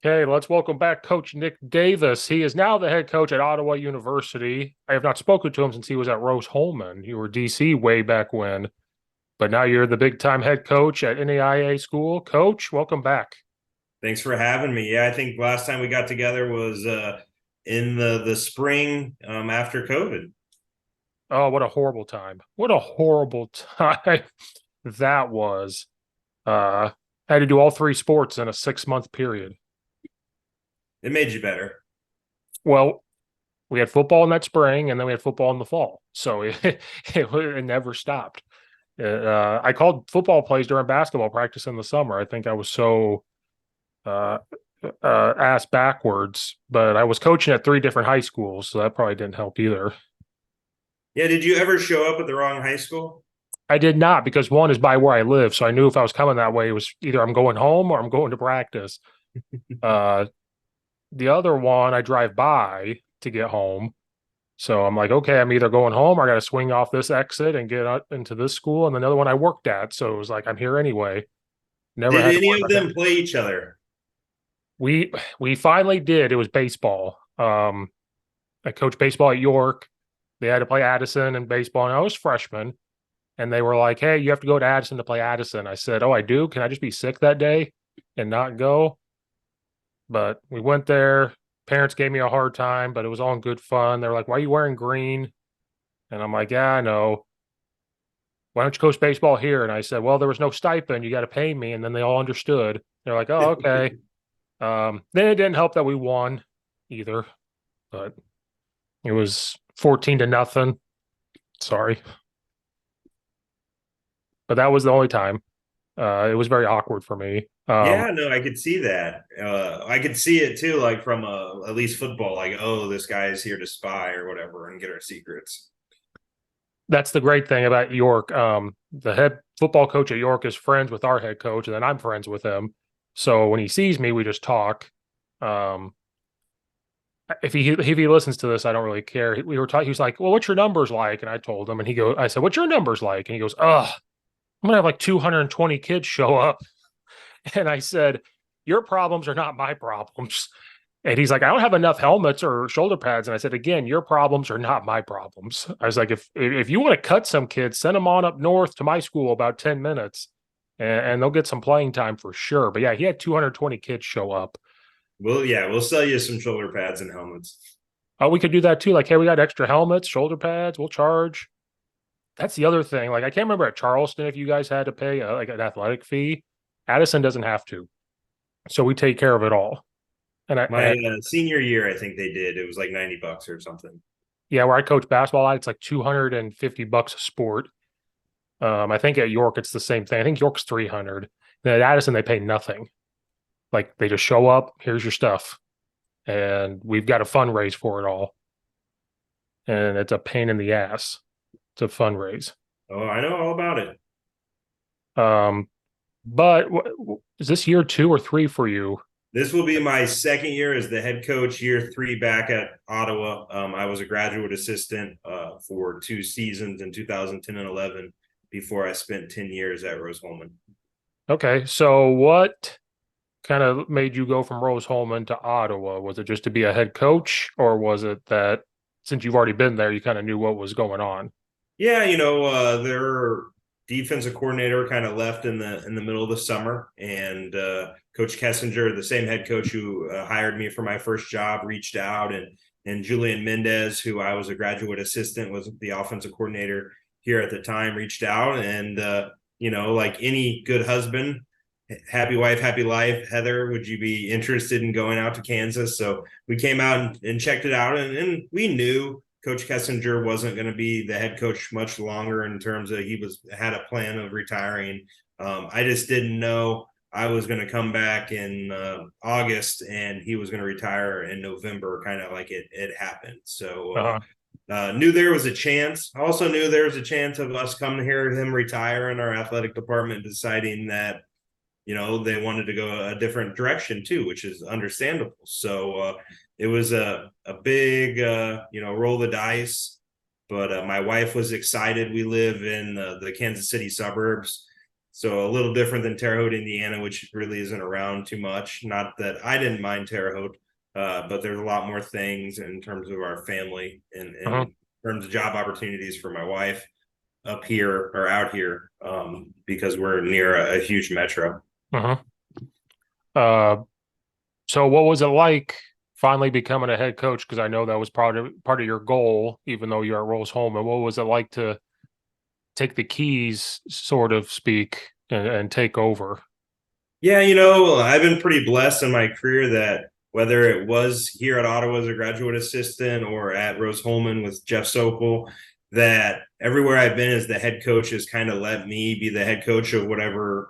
Okay, let's welcome back Coach Nick Davis. He is now the head coach at Ottawa University. I have not spoken to him since he was at Rose-Hulman. You were DC way back when, but now you're the big time head coach at NAIA school. Coach, welcome back. Thanks for having me. Yeah, I think last time we got together was in the spring after COVID. Oh, what a horrible time. What a horrible time that was. Uh had to do all three sports in a 6 month period. It made you better. Well, we had football in that spring and then we had football in the fall. So it never stopped. I called football plays during basketball practice in the summer. I think I was so uh, ass backwards, but I was coaching at three different high schools, so that probably didn't help either. Yeah, did you ever show up at the wrong high school? I did not because one is by where I live, so I knew if I was coming that way, it was either I'm going home or I'm going to practice. Uh, the other one I drive by to get home, so I'm like, okay, I'm either going home or I got to swing off this exit and get up into this school, and another one I worked at, so it was like I'm here anyway. Never Did had to any worry of about that. them play each other? We finally did. It was baseball. I coached baseball at York. They had to play Addison in baseball, and I was freshman. And they were like, "Hey, you have to go to Addison to play Addison." I said, "Oh, I do. Can I just be sick that day and not go?" But we went there. Parents gave me a hard time, but it was all in good fun. They were like, "Why are you wearing green?" And I'm like, "Yeah, I know. Why don't you coach baseball here?" And I said, "Well, there was no stipend. You got to pay me." And then they all understood. They're like, "Oh, okay." Then it didn't help that we won either, but it was 14-0. Sorry, but that was the only time. It was very awkward for me. Yeah, no, I could see that. I could see it too, like from at least football, like, oh, this guy is here to spy or whatever and get our secrets. That's the great thing about York. The head football coach at York is friends with our head coach, and then I'm friends with him. So when he sees me, we just talk. Um, if he listens to this, I don't really care. We were talking. He was like, "Well, what's your numbers like?" And I told him, and I said, "What's your numbers like?" And he goes, "Ugh, I'm gonna have like 220 kids show up." And I said, "Your problems are not my problems." And he's like, "I don't have enough helmets or shoulder pads." And I said, "Again, your problems are not my problems." I was like, if you want to cut some kids, send them on up north to my school about 10 minutes and they'll get some playing time for sure." But yeah, he had 220 kids show up. Well, yeah, we'll sell you some shoulder pads and helmets. Oh, we could do that too. Like, hey, we got extra helmets, shoulder pads, we'll charge. That's the other thing. Like, I can't remember at Charleston if you guys had to pay like an athletic fee. Addison doesn't have to. So we take care of it all. And My senior year, I think they did. It was like $90 or something. yeah, where I coach basketball at, it's like $250 a sport. I think at York it's the same thing. I think York's 300. And at Addison they pay nothing. Like they just show up, here's your stuff, and we've got to fundraise for it all, and it's a pain in the ass to fundraise. Oh, I know all about it. Um, but is this year two or three for you? This will be my second year as the head coach, year three back at Ottawa. I was a graduate assistant for 2 seasons in 2010 and 11 before I spent 10 years at Rose-Hulman. Okay, so what kind of made you go from Rose-Hulman to Ottawa? Was it just to be a head coach, or was it that since you've already been there, you kind of knew what was going on? Yeah, their defensive coordinator kind of left in the middle of the summer, and Coach Kessinger, the same head coach who hired me for my first job, reached out, and Julian Mendez, who I was a graduate assistant, was the offensive coordinator here at the time, reached out, and like any good husband, happy wife, happy life. Heather, would you be interested in going out to Kansas? So we came out and checked it out, and we knew Coach Kessinger wasn't going to be the head coach much longer in terms of he had a plan of retiring. I just didn't know I was going to come back in August and he was going to retire in November, kind of like it happened. So Uh-huh. knew there was a chance. Also knew there was a chance of us coming here, him retire, and our athletic department deciding that they wanted to go a different direction too, which is understandable. So it was a big roll the dice, but my wife was excited. We live in the Kansas City suburbs, So a little different than Terre Haute, Indiana, which really isn't around too much. Not that I didn't mind Terre Haute, but there's a lot more things in terms of our family and Uh-huh. in terms of job opportunities for my wife up here or out here, because we're near a huge metro. Uh-huh. Uh, so what was it like finally becoming a head coach? Because I know that was part of your goal, even though you're at Rose Holman. What was it like to take the keys, sort of speak, and take over? Yeah, I've been pretty blessed in my career that whether it was here at Ottawa as a graduate assistant or at Rose Holman with Jeff Sokol, that everywhere I've been as the head coach has kind of let me be the head coach of whatever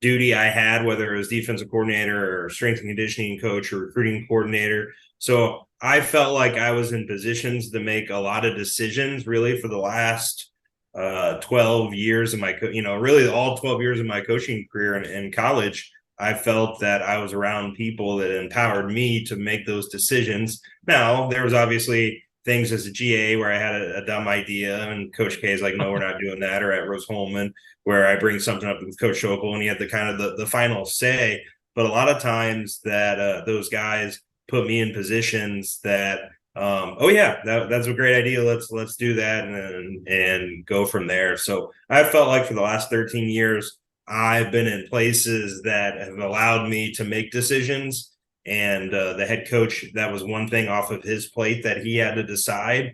duty I had, whether it was defensive coordinator or strength and conditioning coach or recruiting coordinator. So I felt like I was in positions to make a lot of decisions really for the last 12 years of my, really all 12 years of my coaching career in college. I felt that I was around people that empowered me to make those decisions. Now, there was obviously things as a GA where I had a dumb idea, and Coach K is like, no, we're not doing that, or at Rose Holman, where I bring something up with Coach Sokol and he had the kind of the final say. But a lot of times that those guys put me in positions that oh yeah, that's a great idea. Let's do that and go from there. So I felt like for the last 13 years, I've been in places that have allowed me to make decisions. And the head coach, that was one thing off of his plate that he had to decide.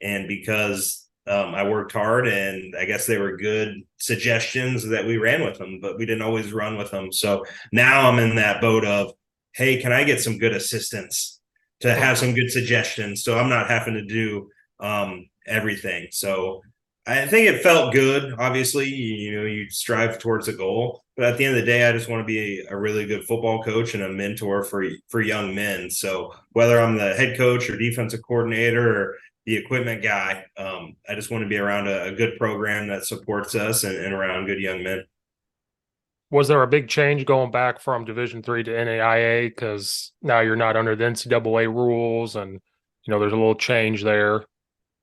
And because I worked hard, and I guess they were good suggestions that we ran with them, but we didn't always run with them. So now I'm in that boat of, hey, can I get some good assistance to have some good suggestions so I'm not having to do everything. So I think it felt good. Obviously, you strive towards a goal, but at the end of the day, I just want to be a really good football coach and a mentor for young men. So whether I'm the head coach or defensive coordinator or the equipment guy, I just want to be around a good program that supports us and around good young men. Was there a big change going back from Division III to NAIA? Because now you're not under the NCAA rules, and there's a little change there.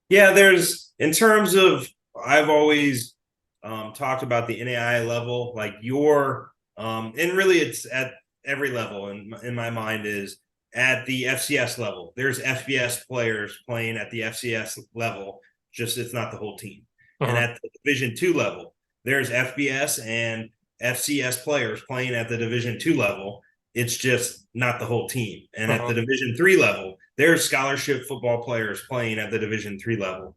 Yeah, there's in terms of I've always talked about the NAIA level, like and really it's at every level in my mind is at the FCS level. There's FBS players playing at the FCS level, just it's not the whole team. And Uh-huh. at the Division II level, there's FBS and FCS players playing at the Division II level. It's just not the whole team. And at Uh-huh. the Division III level, there's scholarship football players playing at the Division III level.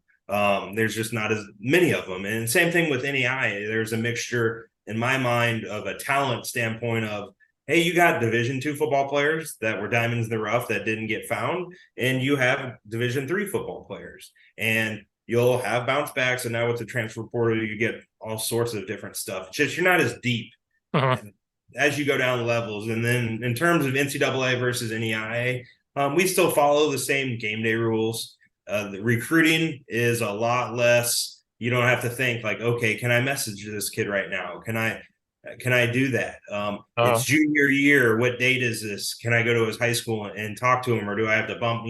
There's just not as many of them. And same thing with NAIA. There's a mixture in my mind of a talent standpoint of, hey, you got Division II football players that were diamonds in the rough that didn't get found, and you have Division III football players. And you'll have bounce backs, and now with the transfer portal, you get all sorts of different stuff. It's just you're not as deep Uh-huh. as you go down levels. And then in terms of NCAA versus NAIA, we still follow the same game day rules. The recruiting is a lot less. You don't have to think like, okay, can I message this kid right now? Can I do that? It's Uh-huh. junior year. What date is this? Can I go to his high school and talk to him, or do I have to bump?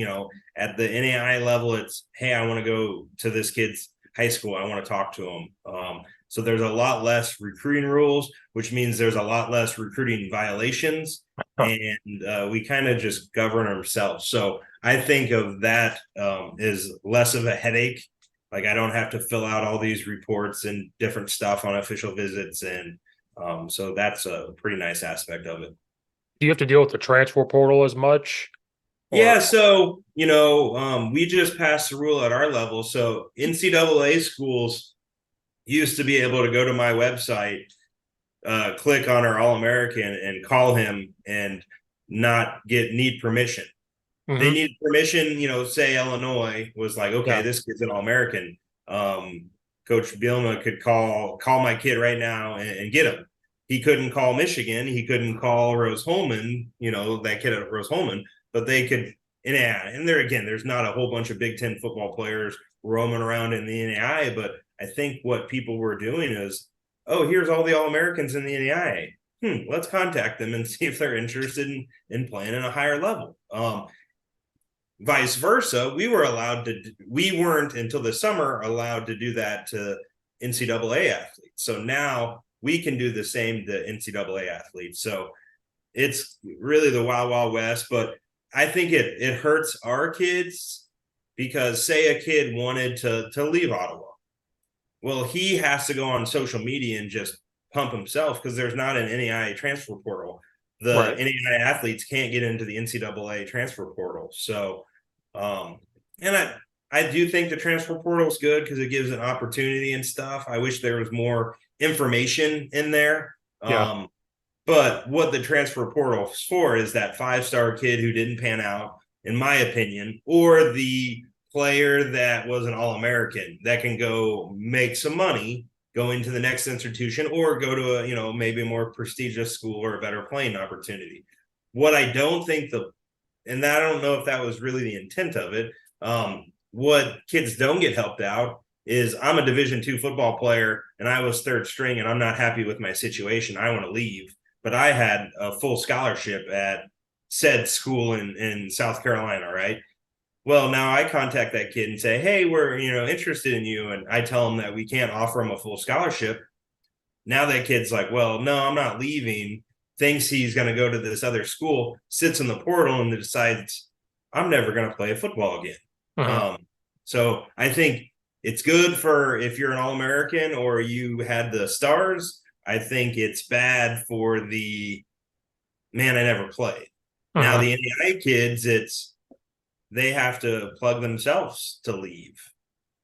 At the NAIA level, it's hey, I want to go to this kid's high school. I want to talk to him. So there's a lot less recruiting rules, which means there's a lot less recruiting violations, and we kind of just govern ourselves. So I think of that as less of a headache. Like I don't have to fill out all these reports and different stuff on official visits, and so that's a pretty nice aspect of it. Do you have to deal with the transfer portal as much? Or Yeah, so we just passed the rule at our level. So NCAA schools used to be able to go to my website, click on our All American, and call him and not need permission. They Mhm. needed permission. Say Illinois was like, okay, Yeah. this kid's an All American. Coach Bielma could call my kid right now and get him. He couldn't call Michigan. He couldn't call Rose Holman. That kid at Rose Holman, but they could. And there again, there's not a whole bunch of Big Ten football players roaming around in the NAIA, but I think what people were doing is, oh, here's all the All Americans in the NAIA. Let's contact them and see if they're interested in playing at a higher level. Vice versa, we weren't until the summer allowed to do that to NCAA athletes. So now we can do the same to NCAA athletes. So it's really the wild, wild west. But I think it hurts our kids because say a kid wanted to leave Ottawa. Well, he has to go on social media and just pump himself because there's not an NAIA transfer portal. The Right. NAIA athletes can't get into the NCAA transfer portal. So, and I do think the transfer portal is good because it gives an opportunity and stuff. I wish there was more information in there. Yeah. But what the transfer portal is for is that 5-star kid who didn't pan out, in my opinion, or the player that was an All-American that can go make some money, go into the next institution, or go to a, maybe a more prestigious school or a better playing opportunity. What I don't think and I don't know if that was really the intent of it. What kids don't get helped out is I'm a Division II football player and I was third string and I'm not happy with my situation. I want to leave, but I had a full scholarship at said school in South Carolina, right? Well, now I contact that kid and say, hey, we're interested in you, and I tell him that we can't offer him a full scholarship. Now that kid's like, well, no, I'm not leaving, thinks he's going to go to this other school, sits in the portal and decides I'm never going to play football again. Uh-huh. So I think it's good for if you're an All-American or you had the stars. I think it's bad for the man, I never played. Now Uh-huh. the NAIA kids, they have to plug themselves to leave.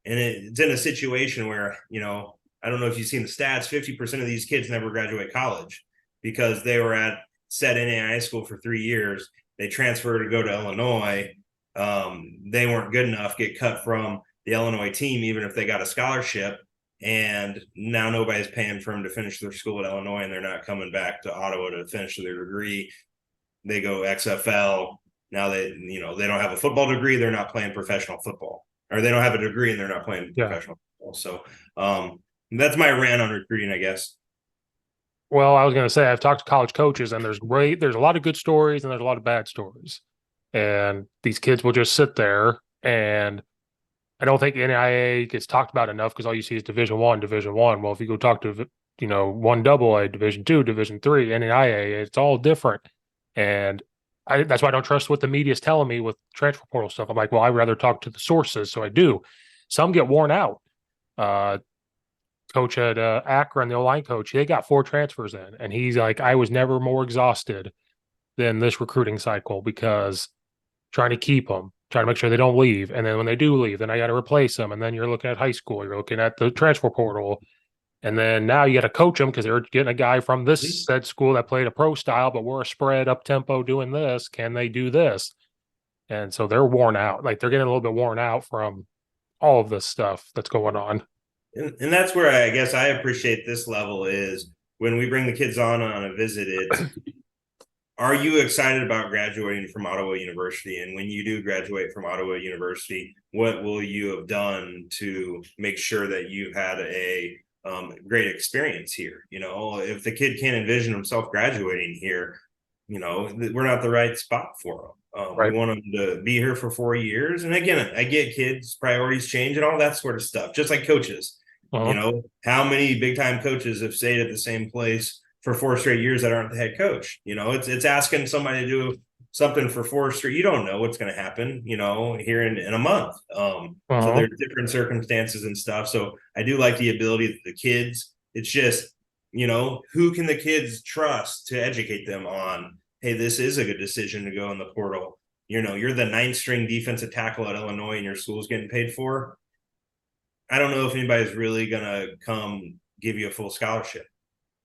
And it's in a situation where, I don't know if you've seen the stats, 50% of these kids never graduate college because they were at said NAIA school for 3 years. They transfer to go to Illinois. They weren't good enough, get cut from the Illinois team, even if they got a scholarship. And now nobody's paying for them to finish their school at Illinois, and they're not coming back to Ottawa to finish their degree. They go XFL. Now they don't have a football degree. They're not playing professional football, or they don't have a degree and they're not playing Yeah. professional football. So that's my rant on recruiting, I guess. Well, I was going to say I've talked to college coaches, and there's a lot of good stories and there's a lot of bad stories, and these kids will just sit there, and I don't think NAIA gets talked about enough because all you see is Division One, Division One. Well, if you go talk to one double A, Division Two, Division Three, NAIA, it's all different, and that's why I don't trust what the media is telling me with transfer portal stuff. I'm like, well, I'd rather talk to the sources, so I do. Some get worn out. Coach at Akron, the O-line coach, they got 4 transfers in, and he's like, I was never more exhausted than this recruiting cycle because trying to keep them, trying to make sure they don't leave, and then when they do leave, then I got to replace them, and then you're looking at high school, you're looking at the transfer portal, and then now you got to coach them because they're getting a guy from this said school that played a pro style, but we're a spread up tempo doing this. Can they do this? And so they're worn out, like they're getting a little bit worn out from all of this stuff that's going on. And that's where I guess I appreciate this level is when we bring the kids on a visit, it's are you excited about graduating from Ottawa University? And when you do graduate from Ottawa University, what will you have done to make sure that you've had a great experience here? If the kid can't envision himself graduating here, we're not the right spot for them. Right. We want them to be here for 4 years. And again, I get kids' priorities change and all that sort of stuff, just like coaches. How many big time coaches have stayed at the same place for 4 straight years that aren't the head coach? It's asking somebody to do something for 4 straight. You don't know what's going to happen, here in a month. So there's different circumstances and stuff. So I do like the ability of the kids. It's just, who can the kids trust to educate them on, hey, this is a good decision to go in the portal. You're the 9th string defensive tackle at Illinois and your school's getting paid for. I don't know if anybody's really going to come give you a full scholarship.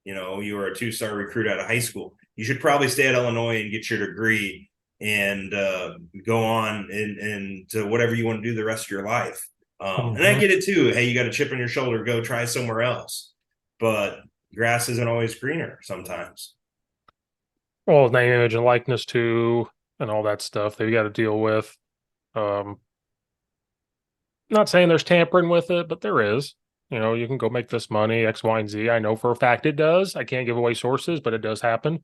You were a 2-star recruit out of high school. You should probably stay at Illinois and get your degree and go on and to whatever you want to do the rest of your life. And I get it too. Hey, you got a chip on your shoulder, go try somewhere else. But grass isn't always greener sometimes. Well, name, image, and likeness too, and all that stuff they've got to deal with. Not saying there's tampering with it, but there is. You can go make this money, X, Y, and Z. I know for a fact it does. I can't give away sources, but it does happen.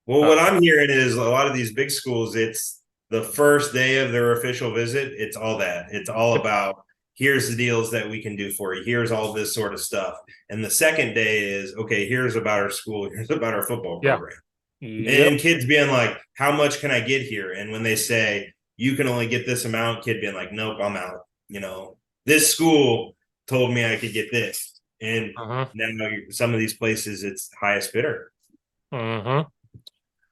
Well, what I'm hearing is a lot of these big schools, it's the first day of their official visit. It's all that. It's all about here's the deals that we can do for you. Here's all this sort of stuff. And the second day is, okay, here's about our school. Here's about our football Yeah. program. Yep. And kids being like, how much can I get here? And when they say, you can only get this amount, kid being like, nope, I'm out. This school told me I could get this. And Uh-huh. now some of these places, it's highest bidder. Uh-huh.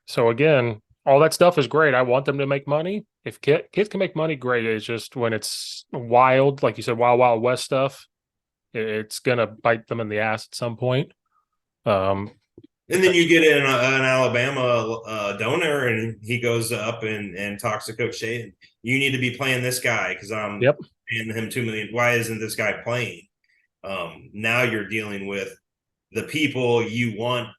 So again, all that stuff is great. I want them to make money. If kids can make money, great. It's just when it's wild, like you said, wild, wild west stuff, it's gonna bite them in the ass at some point. And then you get an Alabama donor, and he goes up and talks to Coach Shay. You need to be playing this guy because I'm Yep. paying him $2 million. Why isn't this guy playing? Now you're dealing with the people you want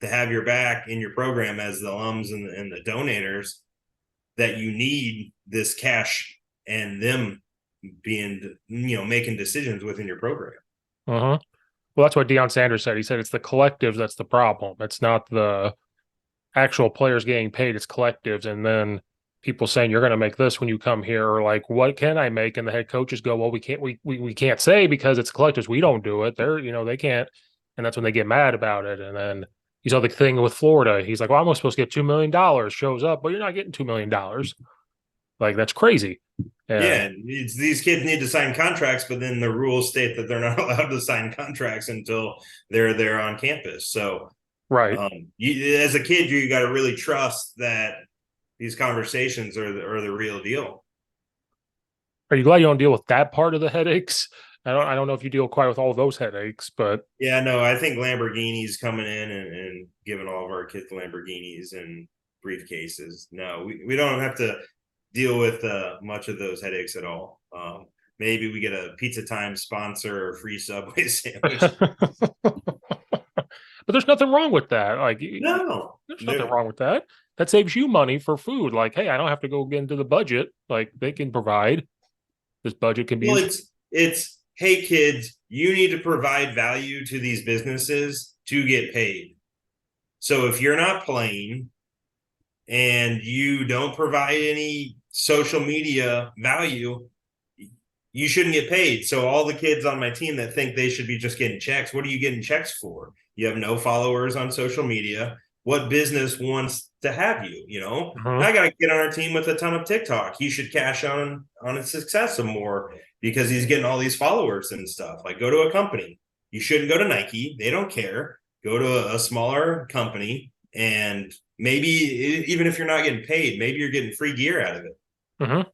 to have your back in your program as the alums and the donators, that you need this cash and them being, making decisions within your program. Uh-huh. Well, that's what Deion Sanders said. He said it's the collectives that's the problem. It's not the actual players getting paid, it's collectives. And then people saying you're going to make this when you come here, or like, what can I make? And the head coaches go, well, we can't say because it's collectives. We don't do it. They can't. And that's when they get mad about it. And then you saw the thing with Florida. He's like, well, I'm supposed to get $2 million, shows up, but you're not getting $2 million. Like, that's crazy. Yeah, these kids need to sign contracts, but then the rules state that they're not allowed to sign contracts until they're there on campus. So, right. As a kid, you got to really trust that these conversations are the real deal. Are you glad you don't deal with that part of the headaches? I don't know if you deal quite with all those headaches, but yeah, no, I think Lamborghini's coming in and giving all of our kids Lamborghinis and briefcases. No, we don't have to deal with much of those headaches at all. Maybe we get a Pizza Time sponsor or free Subway sandwich. But there's nothing wrong with that. Like, No, there's nothing wrong with that. That saves you money for food. Like, hey, I don't have to go get into the budget. Like, they can provide. This budget can be. Well, it's hey kids, you need to provide value to these businesses to get paid. So if you're not playing and you don't provide any social media value, you shouldn't get paid. So all the kids on my team that think they should be just getting checks, what are you getting checks for? You have no followers on social media. What business wants to have you? I got a kid on our team with a ton of TikTok. He should cash on his success some more because he's getting all these followers and stuff. Like, go to a company. You shouldn't go to Nike. They don't care. Go to a smaller company, and maybe even if you're not getting paid, maybe you're getting free gear out of it.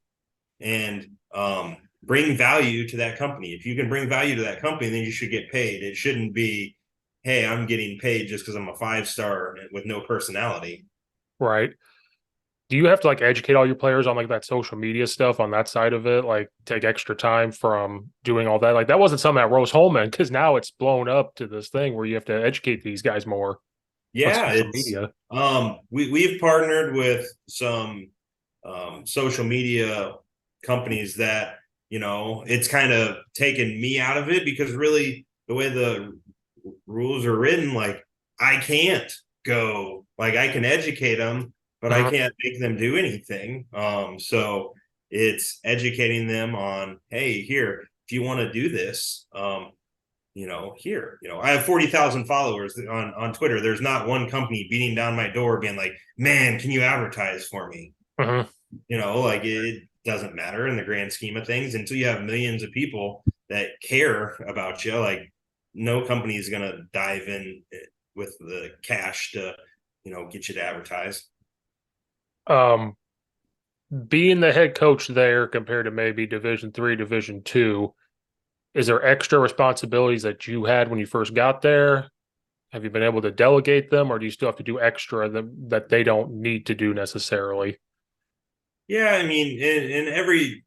And bring value to that company. If you can bring value to that company, then you should get paid. It shouldn't be, hey, I'm getting paid just because I'm a 5-star with no personality. Right. Do you have to like educate all your players on like that social media stuff on that side of it? Like, take extra time from doing all that? Like, that wasn't something at Rose-Hulman, because now it's blown up to this thing where you have to educate these guys more. Yeah, media. We've partnered with some social media companies that, it's kind of taken me out of it, because really the way the rules are written, like, I can't go, like, I can educate them, but I can't make them do anything. So it's educating them on, hey, here, if you want to do this, here, I have 40,000 followers on Twitter. There's not one company beating down my door being like, man, can you advertise for me? Like, it doesn't matter in the grand scheme of things until you have millions of people that care about you. Like, no company is going to dive in with the cash to, get you to advertise. Being the head coach there compared to maybe Division III, Division II, is there extra responsibilities that you had when you first got there? Have you been able to delegate them, or do you still have to do extra that they don't need to do necessarily? Yeah, I mean, in every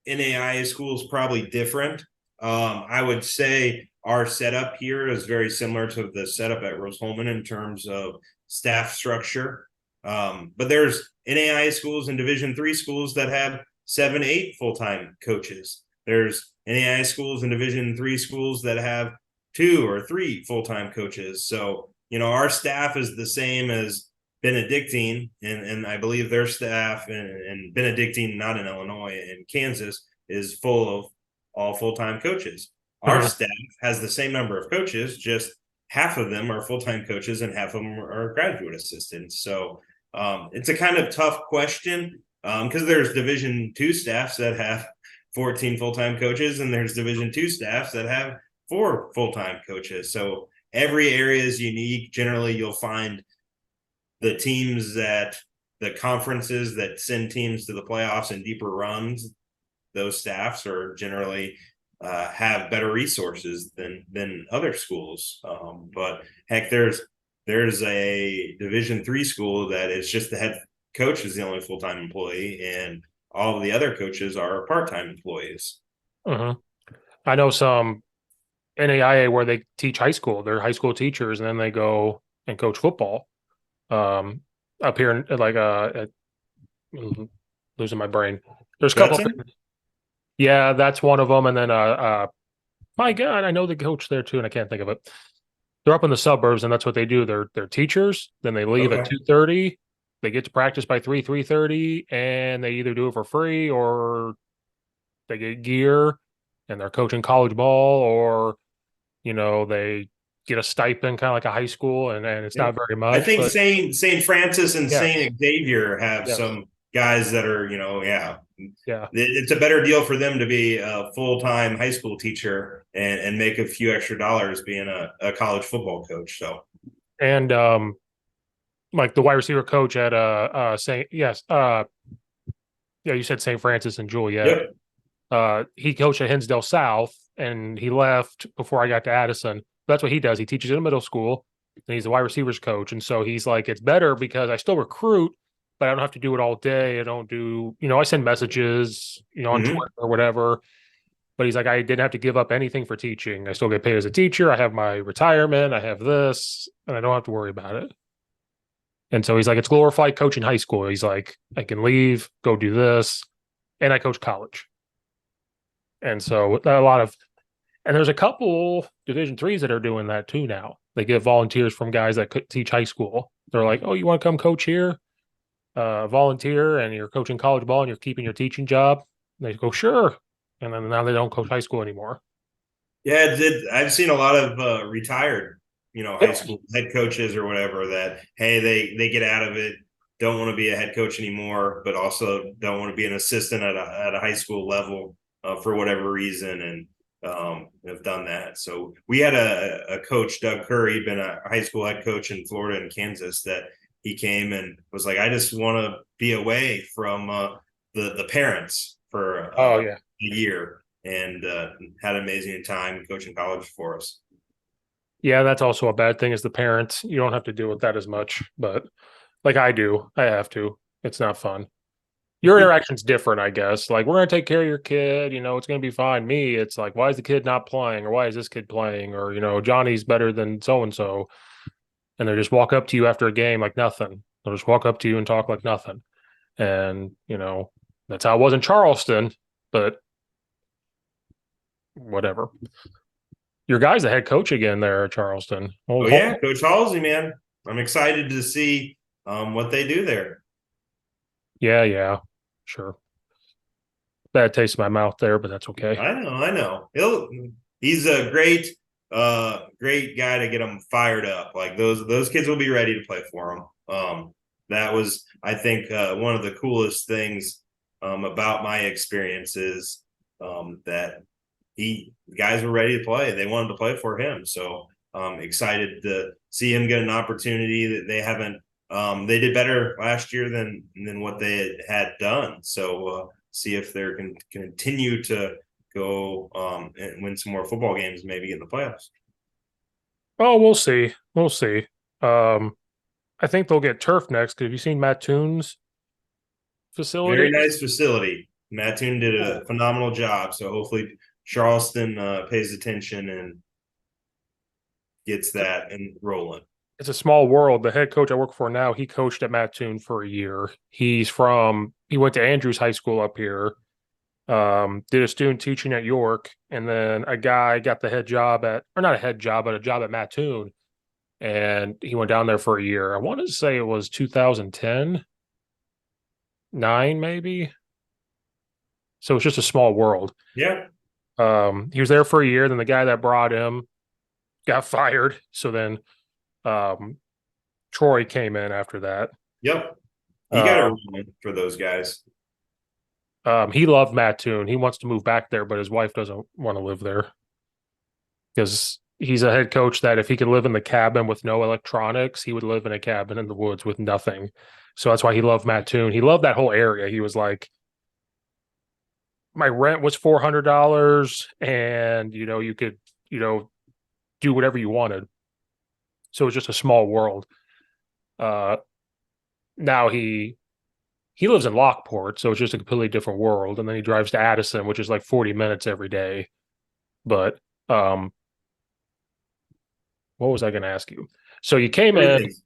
NAIA school is probably different. I would say our setup here is very similar to the setup at Rose-Hulman in terms of staff structure. But there's NAIA schools and Division III schools that have 7, 8 full-time coaches. There's NAIA schools and Division III schools that have 2 or 3 full-time coaches. So, our staff is the same as Benedictine, and I believe their staff and Benedictine, not in Illinois, and Kansas, is full of all full-time coaches. Our Mhm. staff has the same number of coaches, just half of them are full-time coaches and half of them are graduate assistants. So it's a kind of tough question because there's Division II staffs that have 14 full-time coaches, and there's Division II staffs that have 4 full-time coaches. So every area is unique. Generally, you'll find the teams that the conferences that send teams to the playoffs and deeper runs, those staffs are generally have better resources than other schools. But heck, there's a Division III school that is just the head coach is the only full-time employee, and all of the other coaches are part-time employees. Mhm. I know some NAIA where they teach high school. They're high school teachers, and then they go and coach football. Um, up here, losing my brain. There's a couple of Judson? things. Yeah, that's one of them. And then, my God, I know the coach there too, and I can't think of it. They're up in the suburbs, and that's what they do. They're teachers. Then they leave at Okay. 2:30. They get to practice by 3:30, and they either do it for free or they get gear, and they're coaching college ball, or they get a stipend, kind of like a high school, and it's Yeah. not very I much, think but St. Francis and yes, St. Xavier have yes, some guys that are, yeah, yeah. it's a better deal for them to be a full-time high school teacher and make a few extra dollars being a college football coach. So, And like the wide receiver coach at St. Yes, yeah, you said St. Francis and Juliet. yep. He coached at Hinsdale South, and he left before I got to Addison. That's what he does. He teaches in a middle school, and he's a wide receivers coach. And so he's like, it's better because I still recruit, but I don't have to do it all day. I don't do, I send messages, on Twitter Mm-hmm. or whatever. But he's like, I didn't have to give up anything for teaching. I still get paid as a teacher. I have my retirement. I have this, and I don't have to worry about it. And so he's like, it's glorified coaching high school. He's like, I can leave, go do this, and I coach college. And so a lot of, and there's a couple Division IIIs that are doing that too now. They get volunteers from guys that could teach high school. They're like, oh, you want to come coach here? Volunteer, and you're coaching college ball and you're keeping your teaching job. And they go, sure. And then now they don't coach high school anymore. Yeah, I've seen a lot of retired, high Yeah. school head coaches or whatever that, hey, they get out of it, don't want to be a head coach anymore, but also don't want to be an assistant at a high school level for whatever reason, and have done that. So we had a coach, Doug Curry, he'd been a high school head coach in Florida and Kansas, that he came and was like, I just want to be away from the parents for Oh, a yeah. year, and had an amazing time coaching college for us. Yeah, that's also a bad thing as the parent. You don't have to deal with that as much, but like I do, I have to. It's not fun. Your interaction's different, I guess. Like, we're gonna take care of your kid, it's gonna be fine. Me, it's like, why is the kid not playing, or why is this kid playing, or Johnny's better than so and so, and they just walk up to you after a game like nothing. They'll just walk up to you and talk like nothing, and that's how it was in Charleston. But whatever. Your guy's the head coach again there at Charleston. Oh yeah, Coach Halsey, man, I'm excited to see what they do there. Yeah, sure. Bad taste in my mouth there, but that's okay. I know. He's a great guy to get them fired up. Like those kids will be ready to play for him. That was, I think, one of the coolest things about my experiences, that guys were ready to play. They wanted to play for him. So excited to see him get an opportunity that they haven't. They did better last year than what they had done. So see if they can continue to go and win some more football games, maybe get in the playoffs. Oh, we'll see. We'll see. I think they'll get turf next. Have you seen Mattoon's Very facility? nice facility. Mattoon did a phenomenal job. So hopefully Charleston pays attention and gets that and rolling. It's a small world. The head coach I work for now, he coached at Mattoon for a year. He went to Andrews High School up here, did a student teaching at York, and then a guy got the head job or not a head job, but a job at Mattoon. And he went down there for a year. I want to say it was 2010, 9 maybe. So it's just a small world. Yeah. He was there for a year. Then the guy that brought him got fired. So then um, Troy came in after that. Yep. He got a Uh, run for those guys. he loved Mattoon. He wants to move back there, but his wife doesn't want to live there because he's a head coach that if he could live in the cabin with no electronics, he would live in a cabin in the woods with nothing. So that's why he loved Mattoon. He loved that whole area. He was like, my rent was $400 and you could, you know, do whatever you wanted. So it was just a small world. Uh Now he lives in Lockport, so it's just a completely different world. And then he drives to Addison, which is like 40 minutes every day. But um what was I going to ask you? So you came in. Everything's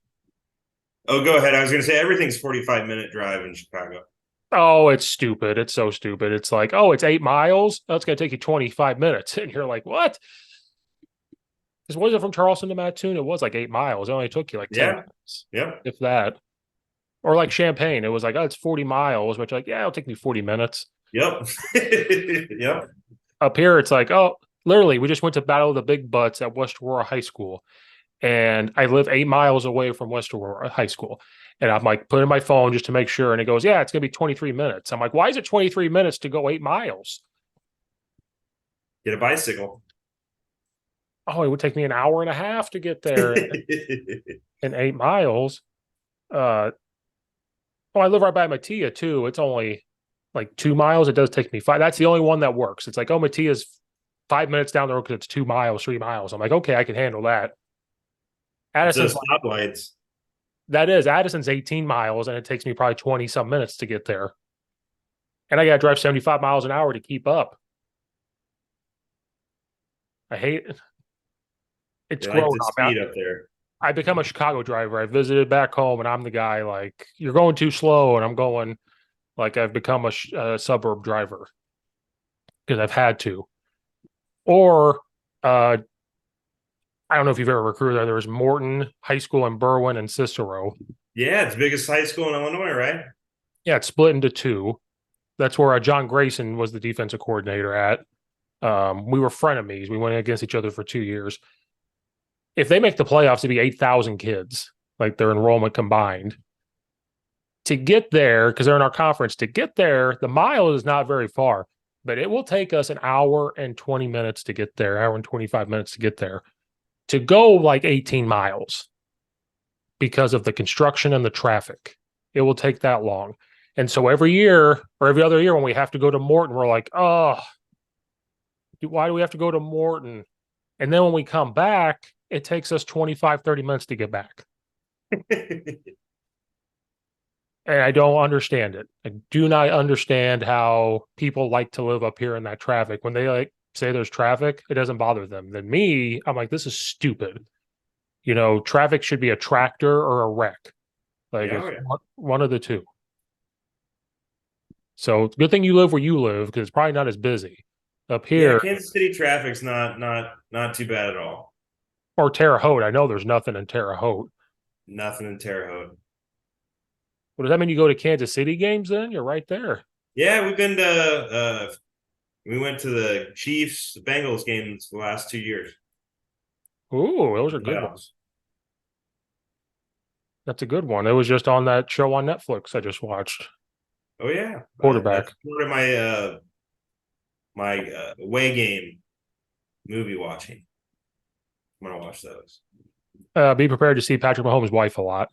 Oh, go ahead. I was going to say everything's 45-minute drive in Chicago. Oh, it's stupid. It's so stupid. It's like, oh, it's 8 miles. Oh, it's going to take you 25 minutes. And you're like, what? Because was it from Charleston to Mattoon? It was like 8 miles. It only took you like 10 Yeah. minutes, Yep. if that. Or like Champaign, it was like, oh, it's 40 miles, which like, yeah, it'll take me 40 minutes. Yep. Yep. Up here, it's like, oh, literally, we just went to Battle of the Big Butts at West Aurora High School. And I live 8 miles away from West Aurora High School. And I'm like, put in my phone just to make sure. And it goes, yeah, it's going to be 23 minutes. I'm like, why is it 23 minutes to go 8 miles? Get a bicycle. Oh, it would take me an hour and a half to get there in 8 miles. Uh, oh, I live right by Mattia too. It's only like 2 miles. It does take me five. That's the only one that works. It's like, oh, Mattia's 5 minutes down the road because it's 2 miles, 3 miles. I'm like, okay, I can handle that. It's a Addison's like, stoplights. that is Addison's 18 miles, and it takes me probably 20 some minutes to get there. And I got to drive 75 miles an hour to keep up. I hate it. It's They like grown the on me. speed up there. I become a Chicago driver. I visited back home, and I'm the guy like, you're going too slow, and I'm going like I've become a suburb driver because I've had to. Or I don't know if you've ever recruited there. There was Morton High School in Berwyn and Cicero. Yeah, it's the biggest high school in Illinois, right? Yeah, it's split into two. That's where John Grayson was the defensive coordinator at. We were frenemies. We went against each other for 2 years. If they make the playoffs, it'd be 8,000 kids, like their enrollment combined. To get there, because they're in our conference, to get there, the mile is not very far, but it will take us an hour and 20 minutes to get there, hour and 25 minutes to get there. To go like 18 miles because of the construction and the traffic, it will take that long. And so every year or every other year when we have to go to Morton, we're like, oh, why do we have to go to Morton? And then when we come back, it takes us 25, 30 minutes to get back. And I don't understand it. I do not understand how people like to live up here in that traffic. When they like say there's traffic, it doesn't bother them. Then me, I'm like, this is stupid. Traffic should be a tractor or a wreck. Like Yeah, it's oh yeah. one of the two. So good thing you live where you live because it's probably not as busy up Yeah, here. Kansas City traffic's not too bad at all. Or Terre Haute. I know there's nothing in Terre Haute. Nothing in Terre Haute. What does that mean? You go to Kansas City games then? You're right there. Yeah, we went to the Chiefs Bengals games the last 2 years. Ooh, those are good Playoffs. ones. That's a good one. It was just on that show on Netflix I just watched. Oh yeah. Quarterback. That's part of my away game movie watching. I'm gonna watch those. Be prepared to see Patrick Mahomes' wife a lot.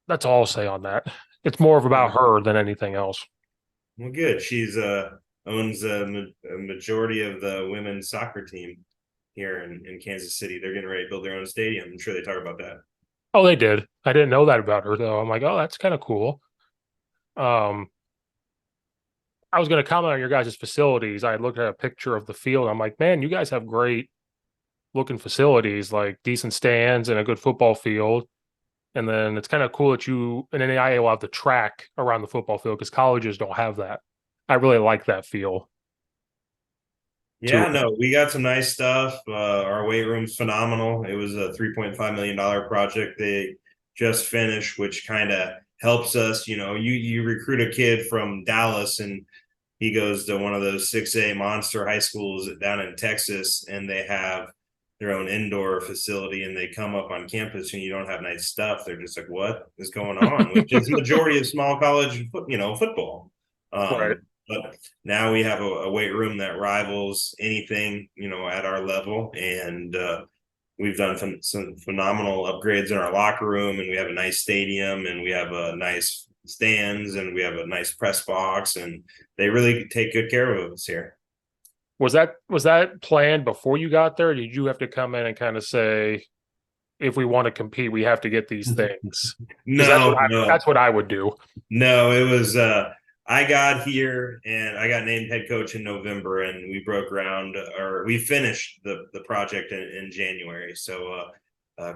That's all I'll say on that. It's more of about her than anything else. Well, good. She's owns a majority of the women's soccer team here in Kansas City. They're getting ready to build their own stadium. I'm sure they talk about that. Oh, they did. I didn't know that about her though. I'm like, oh, that's kind of cool. Um, I was going to comment on your guys' facilities. I looked at a picture of the field. I'm like, man, you guys have great looking facilities, like decent stands and a good football field. And then it's kind of cool that you and NAIA will have the track around the football field because colleges don't have that. I really like that feel. Yeah, no, we got some nice stuff. Our weight room's phenomenal. It was a $3.5 million project they just finished, which kind of helps us. You recruit a kid from Dallas and he goes to one of those 6A monster high schools down in Texas, and they have their own indoor facility, and they come up on campus and you don't have nice stuff. They're just like, what is going on? Which is the majority of small college, football. Right. But now we have a weight room that rivals anything, at our level. And we've done some phenomenal upgrades in our locker room, and we have a nice stadium, and we have a nice stands, and we have a nice press box, and they really take good care of us here. Was that planned before you got there? Or did you have to come in and kind of say, if we want to compete, we have to get these things? No, that's what I would do. No, it was I got here and I got named head coach in November, and we broke ground, or we finished the project in January. So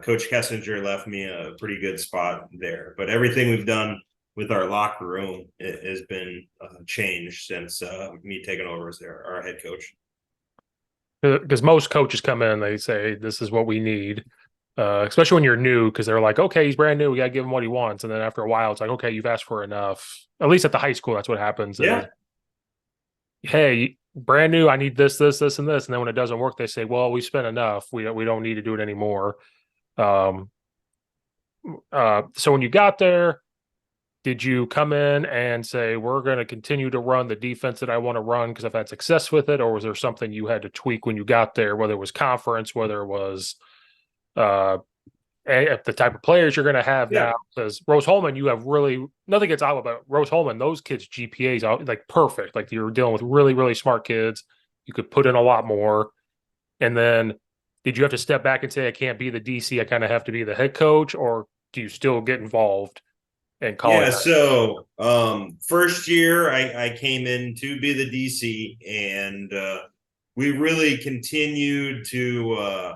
Coach Kessinger left me a pretty good spot there. But everything we've done with our locker room has been changed since me taking over as our head coach. Because most coaches come in, they say, this is what we need. Especially when you're new, because they're like, okay, he's brand new, we got to give him what he wants. And then after a while, it's like, okay, you've asked for enough. At least at the high school, that's what happens. Yeah. Hey, brand new, I need this, this, this, and this. And then when it doesn't work, they say, well, we spent enough. We don't need to do it anymore. So when you got there, did you come in and say, we're going to continue to run the defense that I want to run because I've had success with it? Or was there something you had to tweak when you got there, whether it was conference, whether it was the type of players you're going to have now? Because Rose-Hulman, you have really nothing against Iowa, but Rose-Hulman, those kids' GPAs are like perfect. Like you're dealing with really, really smart kids. You could put in a lot more. And then did you have to step back and say, I can't be the DC, I kind of have to be the head coach? Or do you still get involved and call it? So first year I came in to be the DC, and we really continued to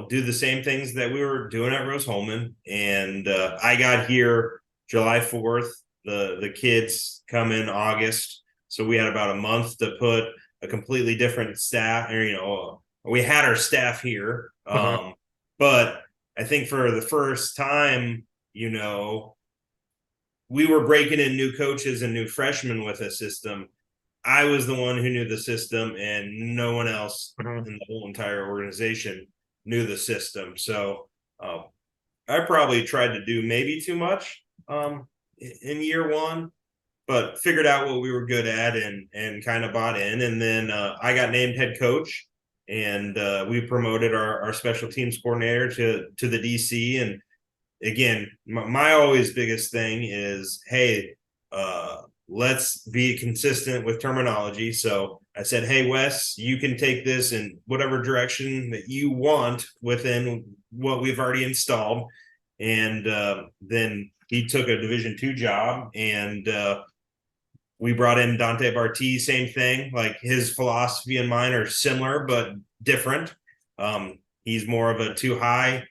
do the same things that we were doing at Rose-Hulman. And I got here July 4th. The kids come in August, so we had about a month to put a completely different staff, or we had our staff here. But I think for the first time, we were breaking in new coaches and new freshmen with a system. I was the one who knew the system, and no one else in the whole entire organization knew the system. So I probably tried to do maybe too much in year one, but figured out what we were good at and kind of bought in. And then I got named head coach, and we promoted our special teams coordinator to the DC. And again, my always biggest thing is, hey, let's be consistent with terminology. So I said, hey, Wes, you can take this in whatever direction that you want within what we've already installed. And then he took a Division II job, and we brought in Dante Barti, same thing. Like his philosophy and mine are similar, but different. He's more of a too high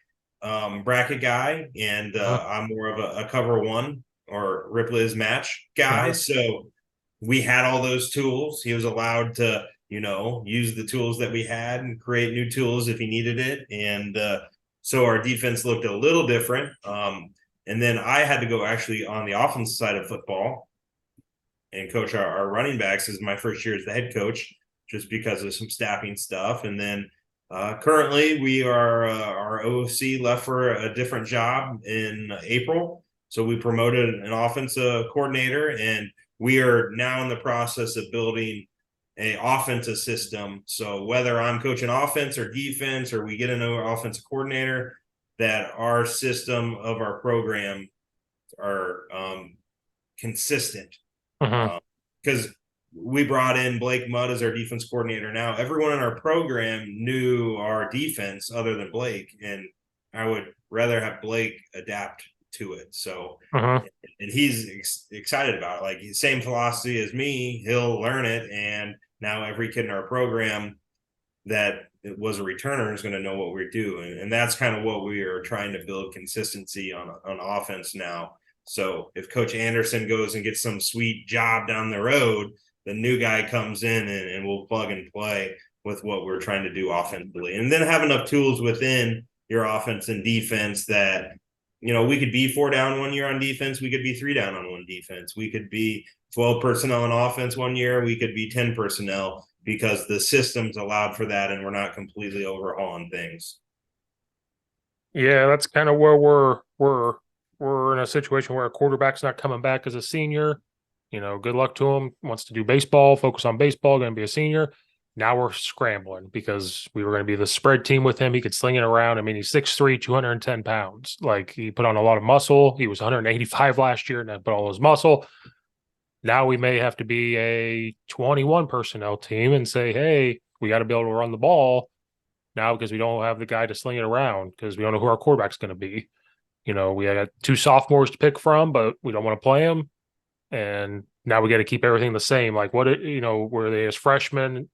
bracket guy, and I'm more of a cover one or Ripley's match guy. So we had all those tools. He was allowed to, use the tools that we had and create new tools if he needed it. And so our defense looked a little different. And then I had to go actually on the offense side of football and coach our running backs as my first year as the head coach, just because of some staffing stuff. And then currently we are our OC left for a different job in April. So we promoted an offensive coordinator, and we are now in the process of building an offensive system. So whether I'm coaching offense or defense, or we get a new offensive coordinator, that our system of our program are consistent. Because we brought in Blake Mudd as our defense coordinator. Now everyone in our program knew our defense other than Blake, and I would rather have Blake adapt to it. So and he's excited about it. Like, same philosophy as me, he'll learn it, and now every kid in our program that was a returner is going to know what we're doing. And that's kind of what we are trying to build consistency on offense now. So if Coach Anderson goes and gets some sweet job down the road, the new guy comes in and we'll plug and play with what we're trying to do offensively. And then have enough tools within your offense and defense that we could be 4 down one year on defense. We could be 3 down on one defense. We could be 12 personnel on offense one year. We could be 10 personnel because the systems allowed for that, and we're not completely overhauling things. Yeah, that's kind of where we're in a situation where a quarterback's not coming back as a senior. Good luck to him. Wants to do baseball, focus on baseball, going to be a senior. Now we're scrambling because we were going to be the spread team with him. He could sling it around. I mean, he's 6'3", 210 pounds. Like, he put on a lot of muscle. He was 185 last year and that put all his muscle. Now we may have to be a 21 personnel team and say, hey, we got to be able to run the ball now because we don't have the guy to sling it around because we don't know who our quarterback's going to be. We got 2 sophomores to pick from, but we don't want to play them. And now we got to keep everything the same. Like, were they as freshmen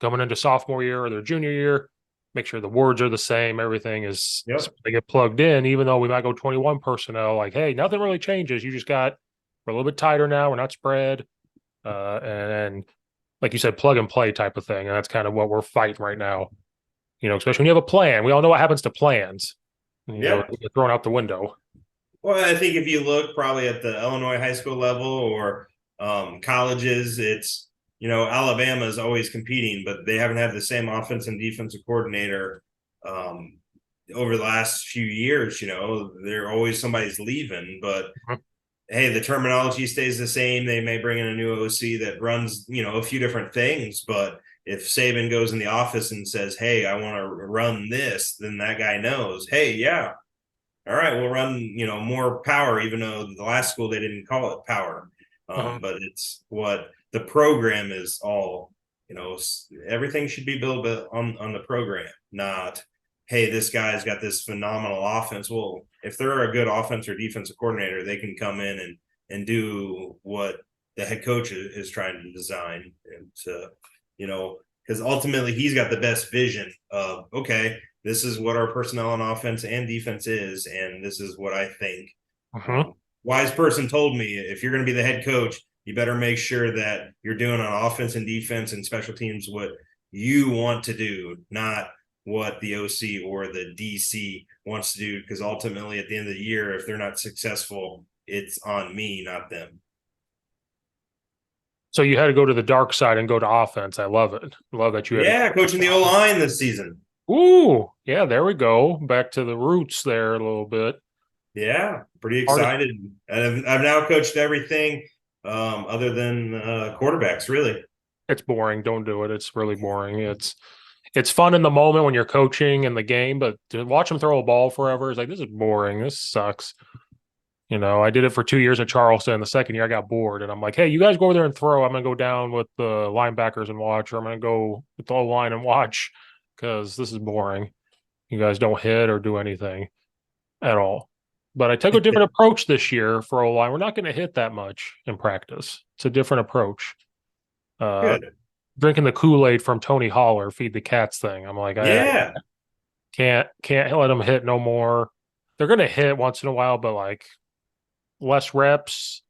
coming into sophomore year or their junior year? Make sure the words are the same. Everything is, they get plugged in, even though we might go 21 personnel. Like, hey, nothing really changes. You just we're a little bit tighter now. We're not spread. And like you said, plug and play type of thing. And that's kind of what we're fighting right now. Especially when you have a plan. We all know what happens to plans. They're thrown out the window. Well, I think if you look probably at the Illinois high school level or colleges, it's, Alabama is always competing, but they haven't had the same offense and defensive coordinator over the last few years. They're always somebody's leaving, but hey, the terminology stays the same. They may bring in a new OC that runs, a few different things, but if Saban goes in the office and says, hey, I want to run this, then that guy knows, hey, yeah, all right, we'll run, more power, even though the last school they didn't call it power. But it's what the program is all, everything should be built on the program, not, hey, this guy's got this phenomenal offense. Well, if they're a good offense or defensive coordinator, they can come in and do what the head coach is trying to design. And because ultimately he's got the best vision of, okay, this is what our personnel on offense and defense is, and this is what I think. Wise person told me, if you're going to be the head coach, you better make sure that you're doing on offense and defense and special teams what you want to do, not what the OC or the DC wants to do, because ultimately at the end of the year, if they're not successful, it's on me, not them. So you had to go to the dark side and go to offense. I love it. Love that you had coaching the O-line this season. Ooh, yeah, there we go. Back to the roots there a little bit. Yeah, pretty excited. I've now coached everything other than quarterbacks, really. It's boring. Don't do it. It's really boring. It's fun in the moment when you're coaching in the game, but to watch them throw a ball forever is like, this is boring. This sucks. I did it for 2 years at Charleston. The second year I got bored and I'm like, hey, you guys go over there and throw. I'm going to go down with the linebackers and watch, or I'm going to go with the O-line and watch because this is boring. You guys don't hit or do anything at all. But I took a different approach this year for O-line. We're not going to hit that much in practice. It's a different approach. Good. Drinking the Kool-Aid from Tony Holler, feed the cats thing. I'm like, I can't let them hit no more. They're going to hit once in a while, but like less reps.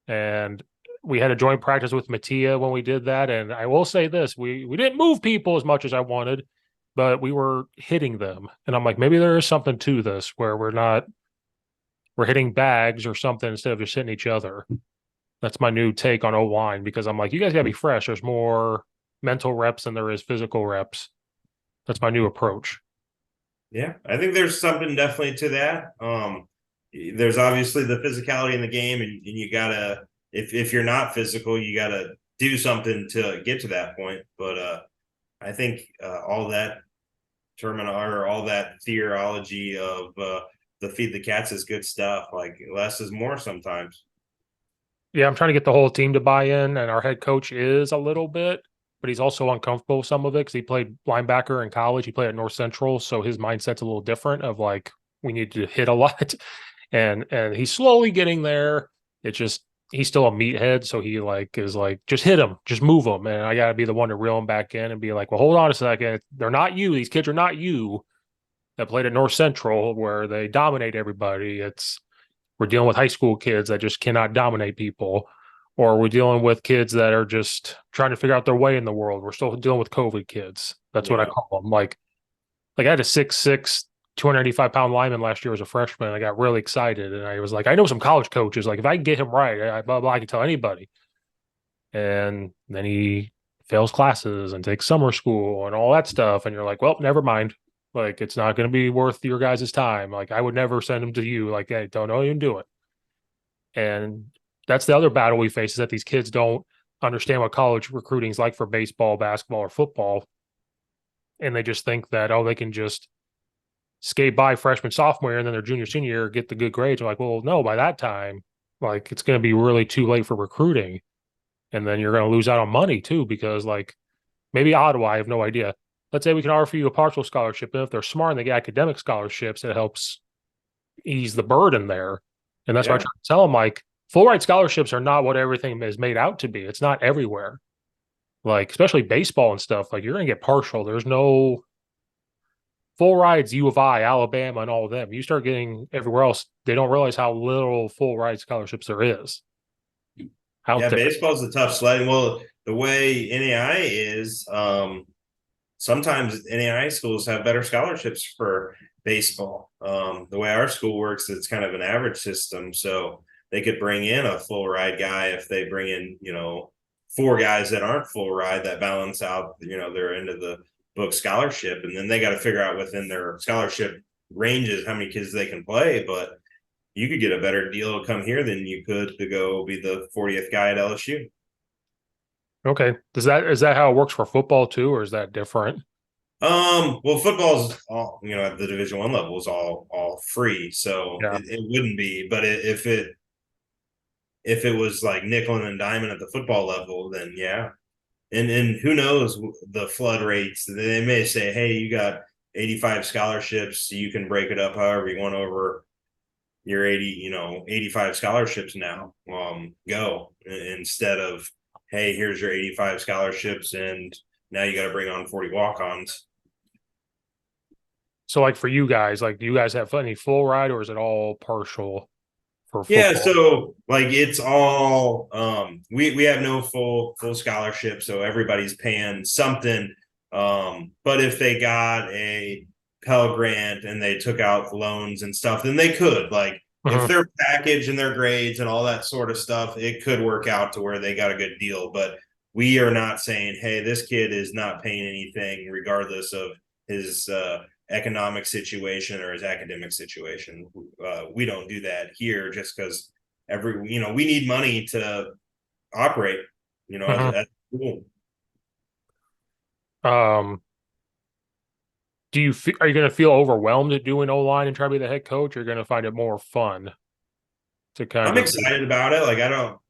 And we had a joint practice with Mattia when we did that. And I will say this, we didn't move people as much as I wanted, but we were hitting them. And I'm like, maybe there is something to this where we're hitting bags or something instead of just hitting each other. That's my new take on O-line, because I'm like, you guys got to be fresh. There's more mental reps than there is physical reps. That's my new approach. Yeah, I think there's something definitely to that. There's obviously the physicality in the game, and you gotta, if you're not physical, you gotta do something to get to that point. But I think all that all that theology of the feed the cats is good stuff. Like, less is more sometimes. Yeah, I'm trying to get the whole team to buy in, and our head coach is a little bit, but he's also uncomfortable with some of it because he played linebacker in college. He played at North Central, so his mindset's a little different of like, we need to hit a lot. And he's slowly getting there. It's just, he's still a meathead, so he is like, just hit him, just move him. And I got to be the one to reel him back in and be like, well, hold on a second. They're not you. These kids are not you that played at North Central where they dominate everybody. We're dealing with high school kids that just cannot dominate people, or we're dealing with kids that are just trying to figure out their way in the world. We're still dealing with COVID kids. That's what I call them. Like I had a 6'6" 285-pound lineman last year as a freshman. I got really excited, and I was like, I know some college coaches. Like, if I can get him right, blah, blah, I can tell anybody. And then he fails classes and takes summer school and all that stuff. And you're like, well, never mind. Like, it's not going to be worth your guys' time. Like, I would never send him to you. Like, hey, don't even do it. And that's the other battle we face, is that these kids don't understand what college recruiting is like for baseball, basketball, or football. And they just think that, oh, they can just skate by freshman, sophomore year, and then their junior, senior year, get the good grades. They're like, well, no, by that time, like, it's going to be really too late for recruiting. And then you're going to lose out on money too, because like maybe Ottawa, I have no idea. Let's say we can offer you a partial scholarship. And if they're smart and they get academic scholarships, it helps ease the burden there. And that's why I try to tell them, like, full ride scholarships are not what everything is made out to be. It's not everywhere. Like, especially baseball and stuff, like, you're going to get partial. There's no full rides, U of I, Alabama, and all of them. You start getting everywhere else, they don't realize how little full ride scholarships there is out there. Baseball's a tough sledding. Well, the way NAIA is, sometimes NAIA schools have better scholarships for baseball. The way our school works, it's kind of an average system. So they could bring in a full ride guy if they bring in, 4 guys that aren't full ride that balance out, their end of the book scholarship. And then they got to figure out within their scholarship ranges how many kids they can play. But you could get a better deal to come here than you could to go be the 40th guy at LSU. Okay. Is that how it works for football too, or is that different? Well, football's all, at the Division I level is all free, so Yeah. it wouldn't be. But if it was like nickel and diamond at the football level, then yeah. And who knows the flood rates? They may say, hey, you got 85 scholarships, so you can break it up however you want over your 85 scholarships now. Go instead of, hey, here's your 85 scholarships, and now you got to bring on 40 walk-ons. So, like, for you guys, like, do you guys have any full ride, or is it all partial for football? Yeah, so like it's all we have no full scholarship, so everybody's paying something. But if they got a Pell Grant and they took out loans and stuff, then they could, like, if their package and their grades and all that sort of stuff, it could work out to where they got a good deal. But we are not saying, hey, this kid is not paying anything regardless of his economic situation or his academic situation. We don't do that here just because we need money to operate, as a school. Are you going to feel overwhelmed at doing O-line and try to be the head coach, or are you going to find it more fun to I'm excited about it. Like,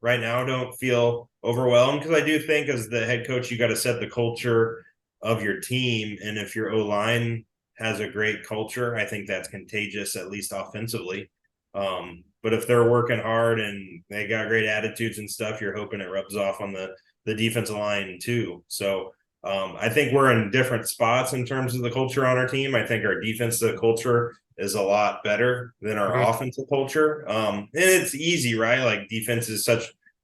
right now don't feel overwhelmed, because I do think as the head coach, you got to set the culture of your team. And if your O-line has a great culture, I think that's contagious, at least offensively. But if they're working hard and they got great attitudes and stuff, you're hoping it rubs off on the defensive line too. So I think we're in different spots in terms of the culture on our team. I think our defensive culture is a lot better than our offensive culture. And it's easy, right? Like, defense is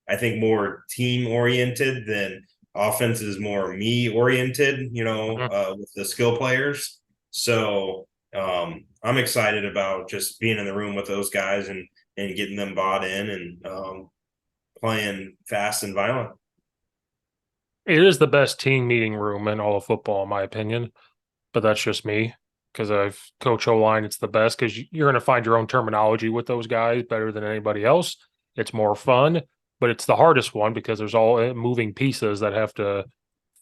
I think, more team oriented than offense is more me oriented, with the skill players. So I'm excited about just being in the room with those guys and getting them bought in and playing fast and violent. It is the best team meeting room in all of football, in my opinion, but that's just me, because I've coached O-line. It's the best because you're going to find your own terminology with those guys better than anybody else. It's more fun, but it's the hardest one because there's all moving pieces that have to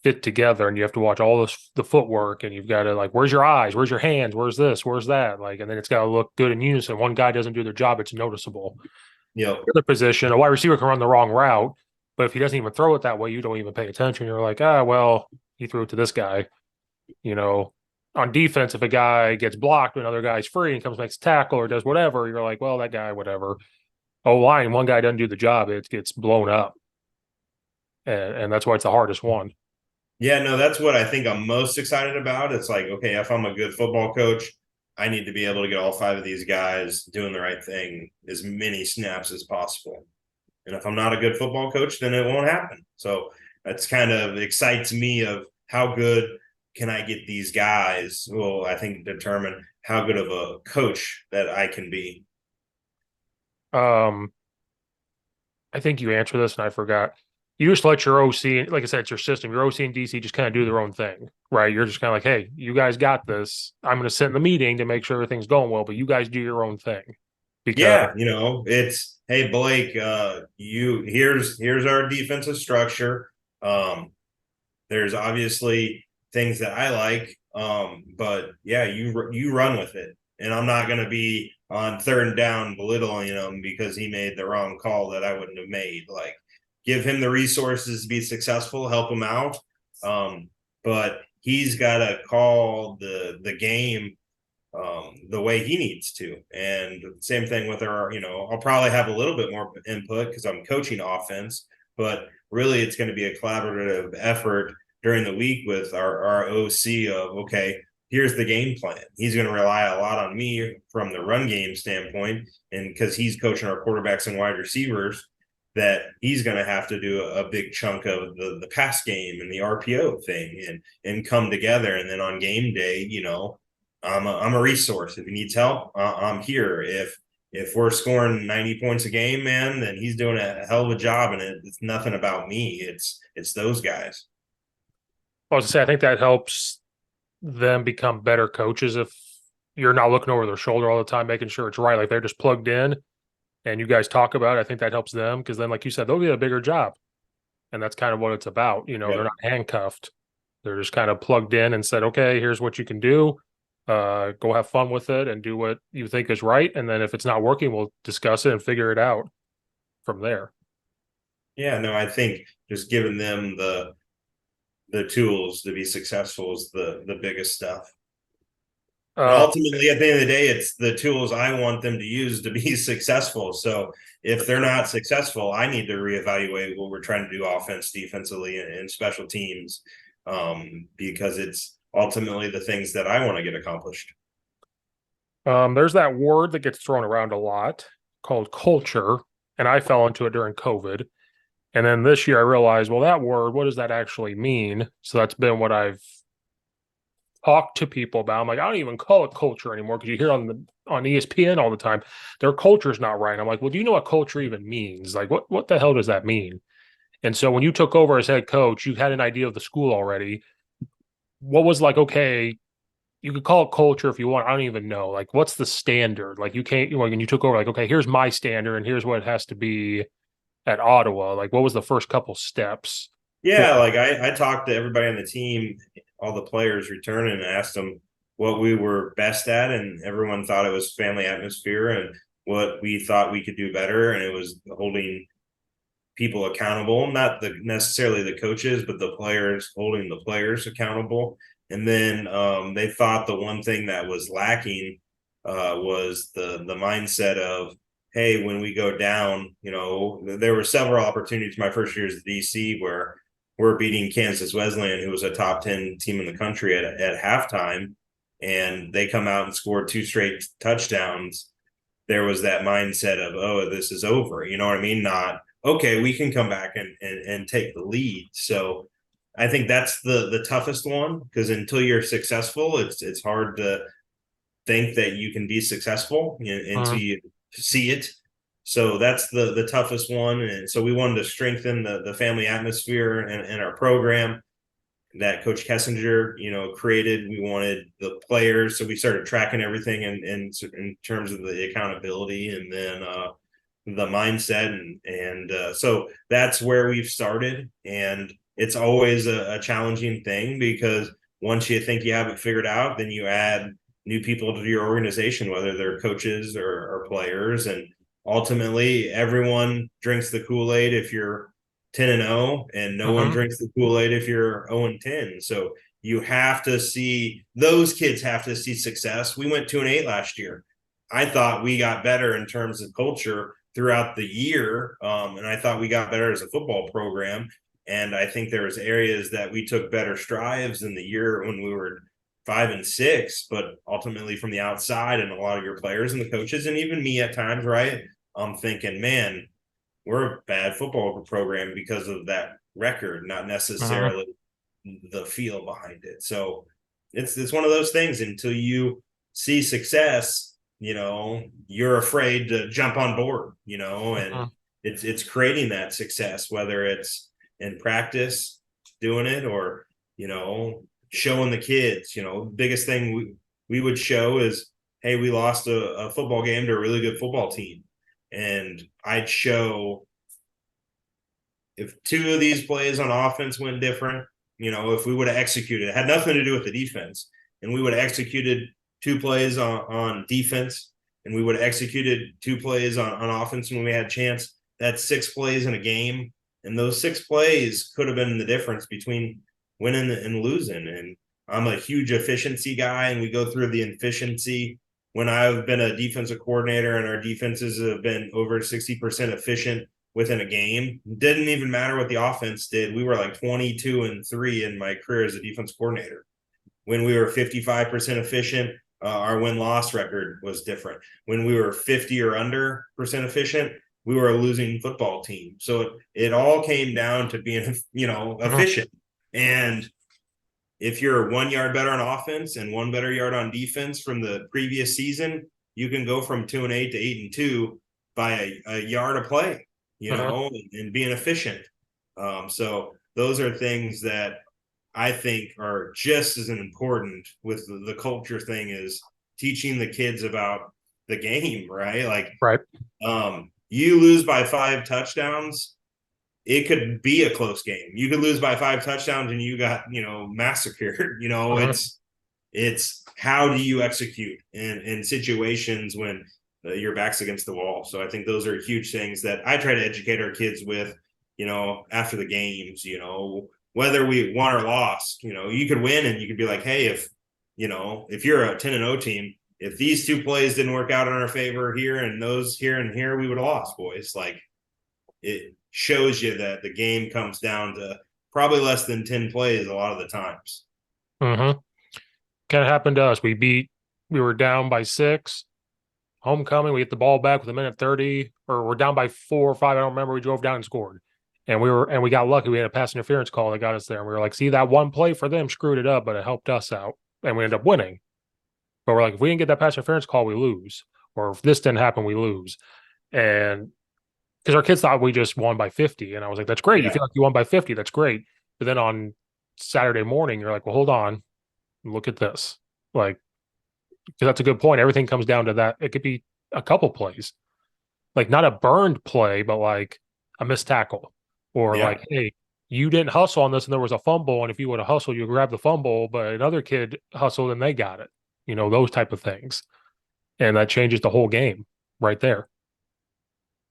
fit together, and you have to watch all the footwork, and you've got to, like, where's your eyes, where's your hands, where's this, where's that, like, and then it's got to look good in unison. One guy doesn't do their job, it's noticeable. Yeah. The other position, a wide receiver can run the wrong route, but if he doesn't even throw it that way, you don't even pay attention. You're like, well, he threw it to this guy. On defense, if a guy gets blocked, another guy's free and comes, makes a tackle or does whatever, you're like, well, that guy, whatever. O-line, one guy doesn't do the job, it gets blown up. And that's why it's the hardest one. Yeah, no, that's what I think I'm most excited about. It's like, okay, if I'm a good football coach, I need to be able to get all 5 of these guys doing the right thing as many snaps as possible. And if I'm not a good football coach, then it won't happen. So that's kind of excites me of how good can I get these guys will, I think, determine how good of a coach that I can be. Um, I think you answered this and I forgot. You just let your OC, like I said, it's your system. Your OC and DC just kind of do their own thing, right? You're just kind of like, hey, you guys got this. I'm going to sit in the meeting to make sure everything's going well, but you guys do your own thing. Because Yeah, it's, hey Blake, you here's our defensive structure. There's obviously things that I like, but yeah, you run with it, and I'm not going to be on third and down belittling him because he made the wrong call that I wouldn't have made. Like, give him the resources to be successful, help him out, but he's got to call the game the way he needs to. And same thing with our, I'll probably have a little bit more input because I'm coaching offense, but really it's going to be a collaborative effort during the week with our OC of, okay, here's the game plan. He's going to rely a lot on me from the run game standpoint. And because he's coaching our quarterbacks and wide receivers, that he's going to have to do a big chunk of the pass game and the RPO thing and come together. And then on game day, I'm a resource. If he needs help, I'm here. If we're scoring 90 points a game, man, then he's doing a hell of a job, and it's nothing about me. It's those guys. I was to say, I think that helps them become better coaches if you're not looking over their shoulder all the time, making sure it's right. Like they're just plugged in and you guys talk about it. I think that helps them because then, like you said, they'll get a bigger job. And that's kind of what it's about. They're not handcuffed. They're just kind of plugged in and said, okay, here's what you can do. Go have fun with it and do what you think is right. And then if it's not working, we'll discuss it and figure it out from there. Yeah, no, I think just giving them the tools to be successful is the biggest stuff. And ultimately, at the end of the day, it's the tools I want them to use to be successful. So if they're not successful, I need to reevaluate what we're trying to do offense, defensively, and special teams, because it's ultimately the things that I want to get accomplished. There's that word that gets thrown around a lot called culture, and I fell into it during COVID. And then this year I realized, well, that word, what does that actually mean? So that's been what I've talked to people about. I'm like, I don't even call it culture anymore because you hear on ESPN all the time, their culture's not right. I'm like, well, do you know what culture even means? Like, what the hell does that mean? And so when you took over as head coach, you had an idea of the school already. What was like, okay, you could call it culture if you want. I don't even know. Like, what's the standard? Like, you can't, like, when you took over, like, okay, here's my standard and here's what it has to be at Ottawa. Like, what was the first couple steps? Yeah, like I talked to everybody on the team, all the players returning, and asked them what we were best at, and everyone thought it was family atmosphere and what we thought we could do better, and it was holding people accountable, not necessarily the coaches, but the players, holding the players accountable. And then they thought the one thing that was lacking was the mindset of, hey, when we go down, there were several opportunities my first year as DC where we're beating Kansas Wesleyan, who was a top 10 team in the country at halftime, and they come out and scored 2 straight touchdowns. There was that mindset of, oh, this is over. You know what I mean? Not, okay, we can come back and take the lead. So I think that's the toughest one, because until you're successful, it's hard to think that you can be successful until you see it. So that's the toughest one. And so we wanted to strengthen the family atmosphere and our program that Coach Kessinger, created. We wanted the players, so we started tracking everything in terms of the accountability and then the mindset, and so that's where we've started. And it's always a challenging thing, because once you think you have it figured out, then you add new people to your organization, whether they're coaches or players, and ultimately everyone drinks the Kool-Aid if you're 10-0, and no one drinks the Kool-Aid if you're 0-10. So you have to see, those kids have to see success. We went 2-8 last year. I thought we got better in terms of culture throughout the year, and I thought we got better as a football program. And I think there was areas that we took better strides in the year when we were 5-6, but ultimately from the outside, and a lot of your players and the coaches, and even me at times, right, I'm thinking, man, we're a bad football program because of that record, not necessarily the feel behind it. So it's one of those things. Until you see success, you're afraid to jump on board, and it's creating that success, whether it's in practice doing it, or showing the kids. Biggest thing we would show is, hey, we lost a football game to a really good football team, and I'd show if two of these plays on offense went different, if we would have executed, it had nothing to do with the defense, and we would have executed two plays on defense, and we would have executed two plays on offense when we had a chance. That's 6 plays in a game, and those 6 plays could have been the difference between winning and losing. And I'm a huge efficiency guy, and we go through the efficiency. When I've been a defensive coordinator and our defenses have been over 60% efficient within a game, didn't even matter what the offense did. We were like 22-3 in my career as a defense coordinator. When we were 55% efficient, our win-loss record was different. When we were 50 or under percent efficient, we were a losing football team. So it all came down to being, efficient. And if you're 1 yard better on offense and 1 better yard on defense from the previous season, you can go from 2-8 to 8-2 by a yard a play, and being efficient. So those are things that I think are just as important with the culture thing, is teaching the kids about the game, right? Like, Right. You lose by 5 touchdowns, it could be a close game. You could lose by 5 touchdowns and you got, massacred. It's how do you execute in situations when your back's against the wall. So I think those are huge things that I try to educate our kids with, after the games, whether we won or lost. You could win and you could be like, hey, if you're a 10-0 team, if these 2 plays didn't work out in our favor here and those here and here, we would have lost, boys. Like, it shows you that the game comes down to probably less than 10 plays a lot of the times. Kind of happened to us. We were down by 6. Homecoming, we get the ball back with 1:30, or we're down by 4 or 5. I don't remember. We drove down and scored. And we got lucky. We had a pass interference call that got us there. And we were like, see, that one play for them screwed it up, but it helped us out. And we ended up winning. But we're like, if we didn't get that pass interference call, we lose. Or if this didn't happen, we lose. And because our kids thought we just won by 50. And I was like, that's great. You feel like you won by 50. That's great. But then on Saturday morning, you're like, well, hold on. Look at this. Like, because that's a good point. Everything comes down to that. It could be a couple plays, like not a burned play, but like a missed tackle, or like, hey, you didn't hustle on this and there was a fumble. And if you would have hustled, you grab the fumble, but another kid hustled and they got it, those type of things. And that changes the whole game right there.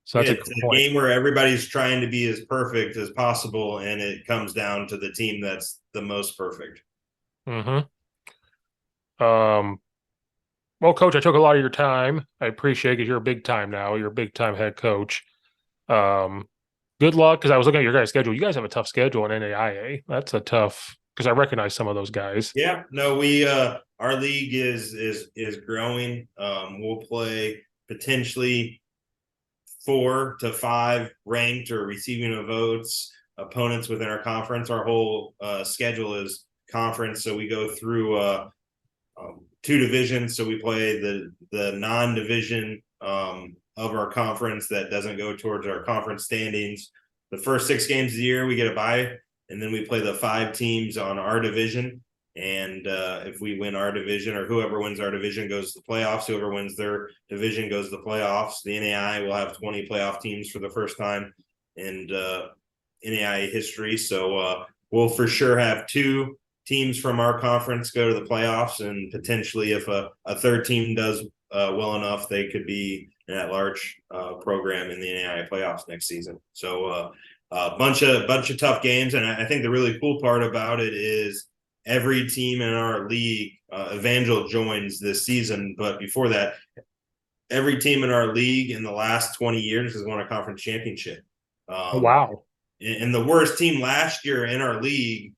So that's it's a game where everybody's trying to be as perfect as possible, and it comes down to the team that's the most perfect. Well, Coach, I took a lot of your time. I appreciate it because you're a big time now. You're a big time head coach. Good luck, because I was looking at your guys' schedule. You guys have a tough schedule in NAIA. That's a tough, because I recognize some of those guys. Yeah, no, we our league is growing. We'll play potentially 4 to 5 ranked or receiving of votes opponents within our conference. Our whole schedule is conference, so we go through 2 divisions. So we play the non-division of our conference that doesn't go towards our conference standings. The first 6 games of the year, we get a bye, and then we play the 5 teams on our division. And if we win our division, or whoever wins our division goes to the playoffs, whoever wins their division goes to the playoffs. The NAIA will have 20 playoff teams for the first time in NAIA history. So we'll for sure have 2 teams from our conference go to the playoffs, and potentially if a third team does well enough, they could be an at-large program in the NAIA playoffs next season. So a bunch of tough games, and I think the really cool part about it is every team in our league, Evangel joins this season, but before that, every team in our league in the last 20 years has won a conference championship. Wow. And the worst team last year in our league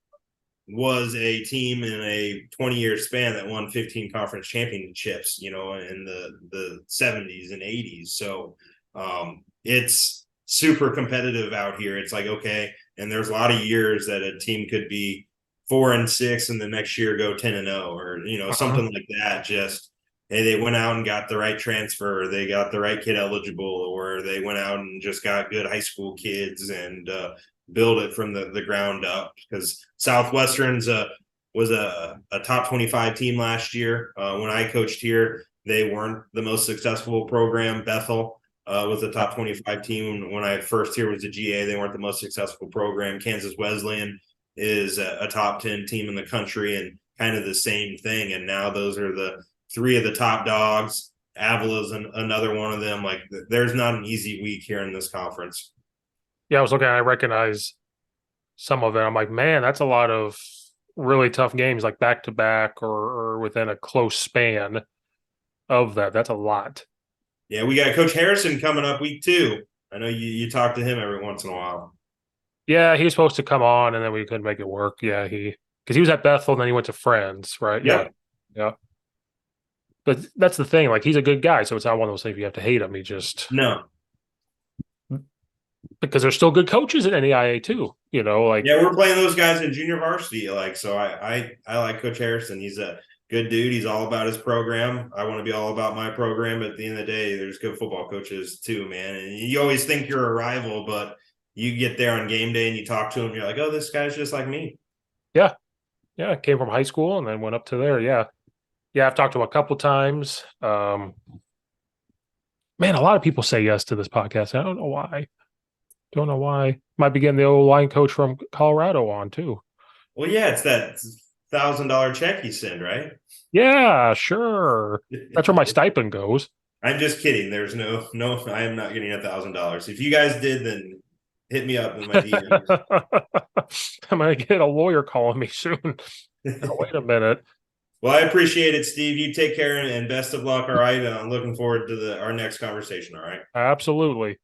was a team in a 20-year span that won 15 conference championships, in the 70s and 80s. So it's super competitive out here. It's like, okay, and there's a lot of years that a team could be 4-6 and the next year go 10-0, or Uh-huh. something like that. Just hey, they went out and got the right transfer, or they got the right kid eligible, or they went out and just got good high school kids and build it from the ground up. Because Southwestern's was a top 25 team last year. When I coached here, they weren't the most successful program. Bethel was a top 25 team. When I first here was a GA, they weren't the most successful program. Kansas Wesleyan is a top 10 team in the country, and kind of the same thing. And now those are the three of the top dogs. Avila's another one of them. Like, there's not an easy week here in this conference. Yeah, I was looking, I recognize some of it. I'm like, man, that's a lot of really tough games, like back to back or within a close span of that. That's a lot. Yeah, we got Coach Harrison coming up week 2. I know you talk to him every once in a while. Yeah, he was supposed to come on and then we couldn't make it work. Yeah, because he was at Bethel and then he went to Friends, right? Yeah. Yep. Yeah. But that's the thing. Like, he's a good guy. So it's not one of those things you have to hate him. He just, No. because there's still good coaches in NAIA too, like, Yeah, we're playing those guys in junior varsity. Like, so I like Coach Harrison. He's a good dude. He's all about his program. I want to be all about my program. But at the end of the day, there's good football coaches too, man. And you always think you're a rival, but you get there on game day and you talk to him, you're like, oh, this guy's just like me. yeah. Yeah. I came from high school and then went up to there. Yeah. Yeah. I've talked to him a couple times. Man, a lot of people say yes to this podcast. I don't know why. Don't know why. Might be getting the old line coach from Colorado on too. Well, yeah, it's that $1,000 check you send, right? Yeah, sure. That's where my stipend goes. I'm just kidding. There's no, I am not getting $1,000. If you guys did, then hit me up in my DM. I'm gonna get a lawyer calling me soon. Oh, wait a minute. Well, I appreciate it, Steve. You take care and best of luck. All right. I'm looking forward to our next conversation. All right. Absolutely.